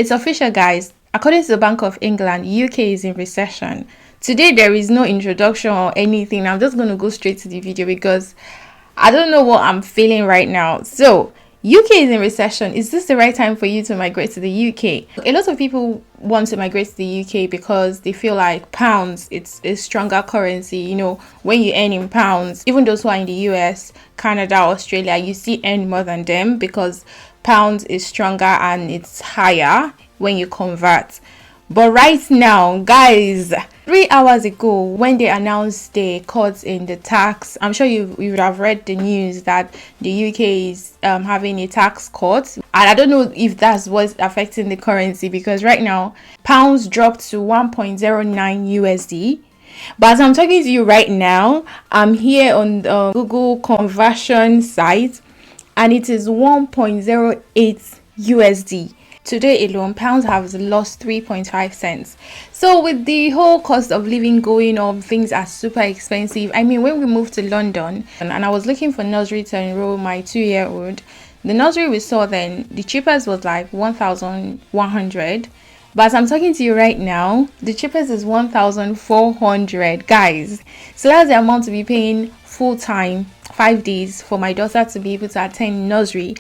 It's official, guys. According to the Bank of England, UK is in recession. Today, there is no introduction or anything. I'm just going to go straight to the video because I don't know what I'm feeling right now. So, UK is in recession. Is this the right time for you to migrate to the UK? A lot of people want to migrate to the UK because they feel like pounds, it's a stronger currency. You know, when you earn in pounds, even those who are in the US, Canada, Australia, you still earn more than them because pounds is stronger and it's higher when you convert. But right now, guys, 3 hours ago, when they announced the cuts in the tax, I'm sure you would have read the news that the UK is having a tax cut. And I don't know if that's what's affecting the currency, because right now, pounds dropped to 1.09 USD. But as I'm talking to you right now, I'm here on the Google conversion site, and it is 1.08 USD. Today alone, pounds have lost 3.5 cents. So with the whole cost of living going up, things are super expensive. I mean, when we moved to London and I was looking for nursery to enroll my 2-year-old, the nursery we saw then, the cheapest was like 1,100. But as I'm talking to you right now, the cheapest is 1,400, guys. So that's the amount to be paying full time, 5 days, for my daughter to be able to attend nursery.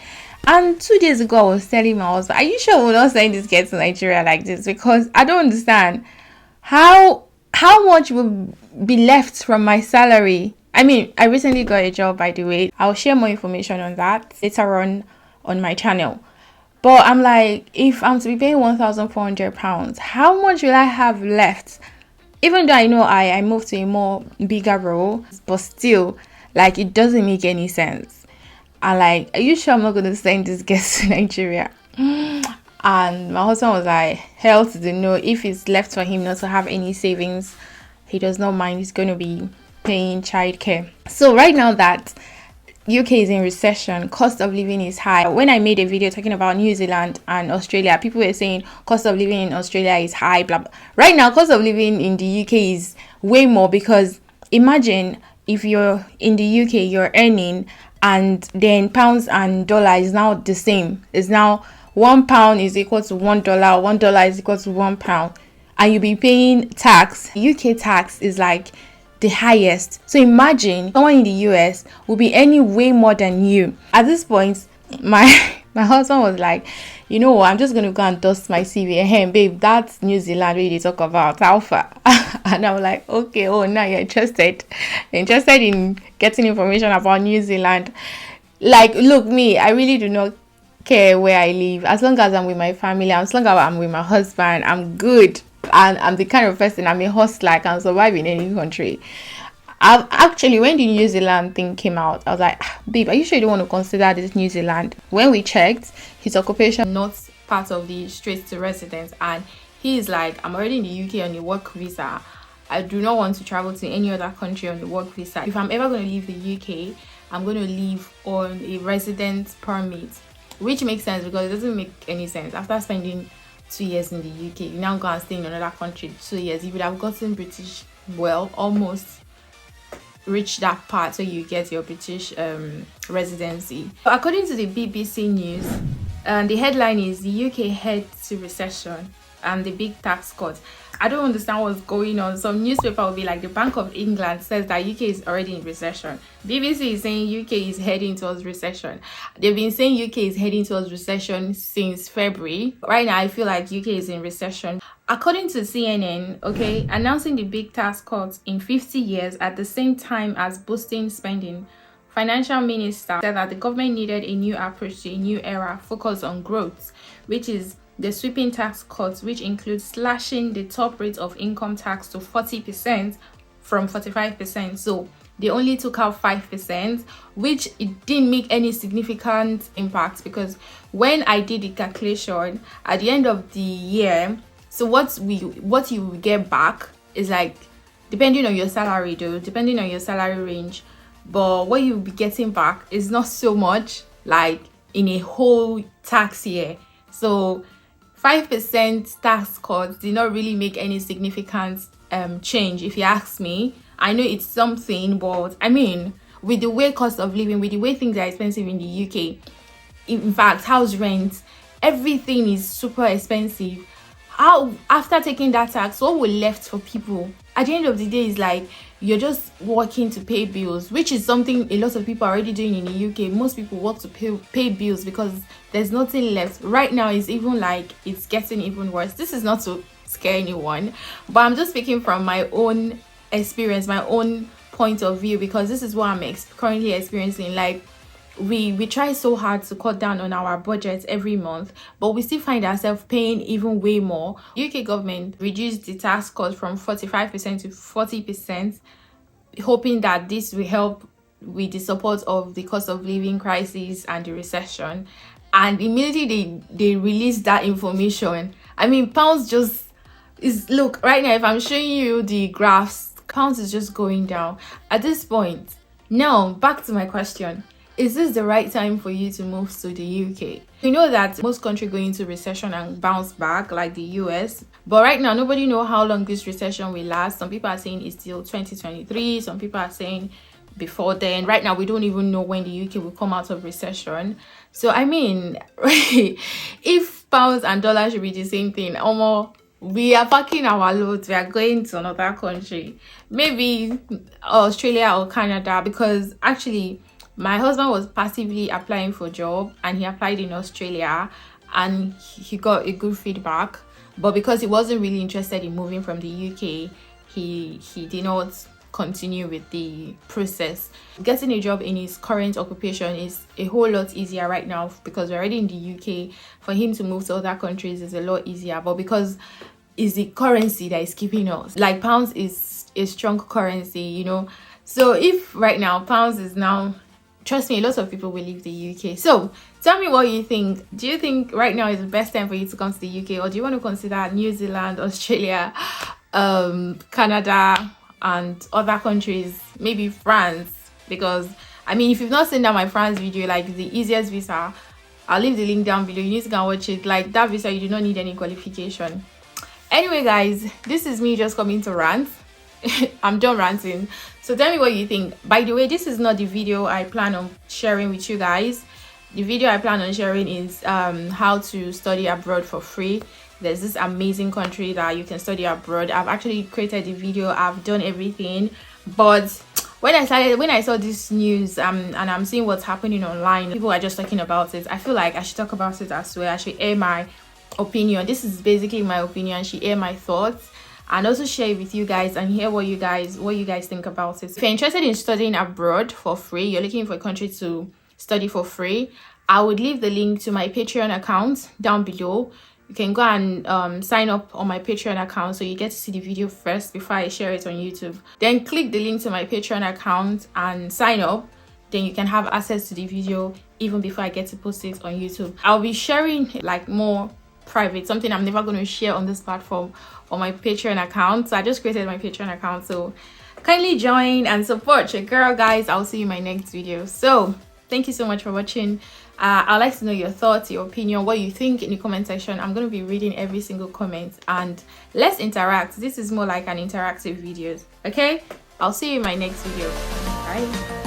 And 2 days ago, I was telling my husband, are you sure we're not sending this kid to Nigeria like this? Because I don't understand how much will be left from my salary. I mean, I recently got a job, by the way. I'll share more information on that later on my channel. But I'm like, if I'm to be paying £1,400, how much will I have left? Even though I know I moved to a more bigger role, but still, like, it doesn't make any sense. And like, are you sure I'm not going to send this guest to Nigeria? And my husband was like, hell to the no. If it's left for him not to have any savings, he does not mind. He's going to be paying childcare. So right now that UK is in recession, cost of living is high. When I made a video talking about New Zealand and Australia, people were saying cost of living in Australia is high, blah, blah. Right now, cost of living in the UK is way more, because imagine if you're in the UK, you're earning, and then pounds and dollar is now the same. It's now £1 is equal to $1, $1 is equal to £1, and you'll be paying tax. UK tax is like the highest. So imagine someone in the US will be earning way more than you. At this point, my husband was like, you know what, I'm just gonna go and dust my CV. Hey babe, that's New Zealand where they talk about alpha. And I'm like, okay, oh, now you're interested in getting information about New Zealand. Like, look, me, I really do not care where I live. As long as I'm with my family, as long as I'm with my husband, I'm good. And I'm the kind of person, I'm a hustler, I can survive in any country. I've actually, when the New Zealand thing came out, I was like, babe, are you sure you don't want to consider this New Zealand? When we checked, his occupation not part of the straight to residence, and he's like, I'm already in the UK on a work visa. I do not want to travel to any other country on a work visa. If I'm ever going to leave the UK, I'm going to leave on a residence permit, which makes sense because it doesn't make any sense. After spending 2 years in the UK, you now go and stay in another country 2 years. You would have gotten British, well, almost reach that part so you get your British residency. According to the BBC News, the headline is the UK heads to recession and the big tax cut. I don't understand what's going on. Some newspaper will be like, the Bank of England says that UK is already in recession. BBC is saying UK is heading towards recession. They've been saying UK is heading towards recession since February. Right now, I feel like UK is in recession. According to CNN, okay, announcing the big tax cuts in 50 years at the same time as boosting spending, Financial Minister said that the government needed a new approach to a new era focused on growth, which is the sweeping tax cuts, which include slashing the top rate of income tax to 40% from 45%. So they only took out 5%, which it didn't make any significant impact, because when I did the calculation at the end of the year, so what you will get back is like, depending on your salary though, depending on your salary range, but what you'll be getting back is not so much like in a whole tax year. So 5% tax cuts did not really make any significant change, if you ask me. I know it's something, but I mean, with the way cost of living, with the way things are expensive in the UK, in fact, house rent everything is super expensive. How, after taking that tax, what will left for people at the end of the day is like you're just working to pay bills, which is something a lot of people are already doing in the UK. Most people work to pay bills because there's nothing left. Right now it's even like it's getting even worse. This is not to scare anyone, but I'm just speaking from my own experience, my own point of view, because this is what I'm currently experiencing. Like we try so hard to cut down on our budget every month, but we still find ourselves paying even way more. UK government reduced the tax cut from 45% to 40%, hoping that this will help with the support of the cost of living crisis and the recession. And immediately they released that information. I mean, pounds just is, look, right now if I'm showing you the graphs, pounds is just going down at this point. Now back to my question, is this the right time for you to move to the UK? We know that most countries go into recession and bounce back, like the US, but right now nobody know how long this recession will last. Some people are saying it's till 2023, some people are saying before then. Right now we don't even know when the UK will come out of recession. So I mean, if pounds and dollars should be the same thing, almost we are packing our loads, we are going to another country, maybe Australia or Canada, because actually my husband was passively applying for a job and he applied in Australia and he got a good feedback, but because he wasn't really interested in moving from the UK, he did not continue with the process. Getting a job in his current occupation is a whole lot easier right now because we're already in the UK. For him to move to other countries is a lot easier, but because it's the currency that is keeping us. Like pounds is a strong currency, you know. So if right now pounds is now, trust me, a lot of people will leave the UK. So tell me what you think. Do you think right now is the best time for you to come to the UK, or do you want to consider New Zealand, Australia, Canada and other countries, maybe France? Because I mean, if you've not seen that my France video, like the easiest visa, I'll leave the link down below, you need to go and watch it. Like that visa, you do not need any qualification. Anyway guys, this is me just coming to rant. I'm done ranting. So tell me what you think. By the way, this is not the video I plan on sharing with you guys. The video I plan on sharing is how to study abroad for free. There's this amazing country that you can study abroad. I've actually created the video, I've done everything, but when I saw this news and I'm seeing what's happening online, people are just talking about it, I feel like I should talk about it as well. I should air my opinion. This is basically my opinion. I should air my thoughts and also share it with you guys and hear what you guys think about it. If you're interested in studying abroad for free, you're looking for a country to study for free, I would leave the link to my Patreon account down below. You can go and sign up on my Patreon account so you get to see the video first before I share it on YouTube. Then click the link to my Patreon account and sign up. Then you can have access to the video even before I get to post it on YouTube. I'll be sharing like more private, something I'm never going to share on this platform, on my Patreon account. So I just created my Patreon account, so kindly join and support your girl, guys. I'll see you in my next video. So thank you so much for watching. I'd like to know your thoughts, your opinion, what you think in the comment section. I'm going to be reading every single comment and let's interact. This is more like an interactive video. Okay, I'll see you in my next video. Bye.